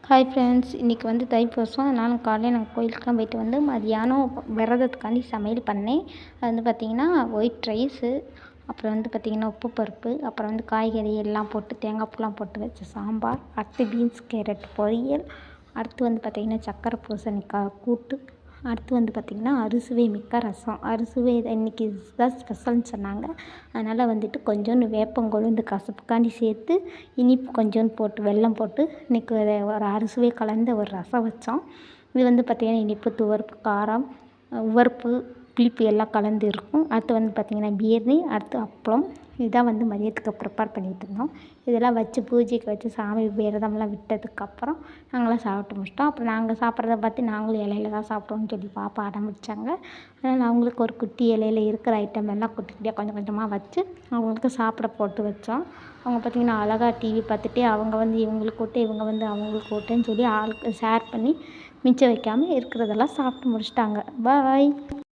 Hi friends, இன்றைக்கி வந்து தைப்பூசம். அதனால் காலையில் நாங்கள் கோயிலுக்குலாம் போயிட்டு வந்து மதியானம் விரதத்துக்காண்டி சமையல் பண்ணேன். அது வந்து பார்த்திங்கன்னா ஒயிட் ரைஸு, அப்புறம் வந்து பார்த்திங்கன்னா உப்பு பருப்பு, அப்புறம் வந்து காய்கறி எல்லாம் போட்டு தேங்காய் பூலாம் போட்டு வச்ச சாம்பார், அடுத்து பீன்ஸ் கேரட் பொரியல், அடுத்து வந்து பார்த்திங்கன்னா சக்கரை பூசணிக்காய் கூட்டு, அடுத்து வந்து பார்த்திங்கன்னா அறுசுவை மிக்க ரசம். அறுசுவை இன்றைக்கி இதுதான் ஸ்பெஷல்னு சொன்னாங்க. அதனால் வந்துட்டு கொஞ்சோண்டு வேப்பங்கொழுந்து கசப்புக்காண்டி சேர்த்து இனிப்பு கொஞ்சோண்டு போட்டு வெல்லம் போட்டு இன்றைக்கி ஒரு அறுசுவை கலந்த ஒரு ரசம் வச்சோம். இது வந்து பார்த்திங்கன்னா இனிப்பு, துவர்ப்பு, காரம், உவர்ப்பு, புளிப்பு எல்லாம் கலந்து இருக்கும். அடுத்து வந்து பார்த்திங்கன்னா பிரியாணி, அடுத்து அப்பளம். இதுதான் வந்து மதியத்துக்கு ப்ரிப்பேர் பண்ணிகிட்டு இருந்தோம். இதெல்லாம் வச்சு பூஜைக்கு வச்சு சாமி விரதம்லாம் விட்டதுக்கப்புறம் நாங்களாம் சாப்பிட்டு முடிச்சிட்டோம். அப்புறம் நாங்கள் சாப்பிட்றத பார்த்து நாங்களும் இலையில தான் சாப்பிட்டோம்னு சொல்லி பாப்பா அடம் பிடிச்சாங்க. அதனால் அவங்களுக்கு ஒரு குட்டி இலையில இருக்கிற ஐட்டம் எல்லாம் குட்டி குட்டியாக கொஞ்சம் கொஞ்சமாக வச்சு அவங்களுக்கு சாப்பிட போட்டு வச்சோம். அவங்க பார்த்திங்கன்னா அழகா டிவி பார்த்துட்டே அவங்க வந்து இவங்களுக்கு ஊட்டு, இவங்க வந்து அவங்களுக்கு ஊட்டுன்னு சொல்லி ஆளுக்கு ஷேர் பண்ணி மிச்சம் வைக்காமல் இருக்கிறதெல்லாம் சாப்பிட்டு முடிச்சிட்டாங்க. பாய்.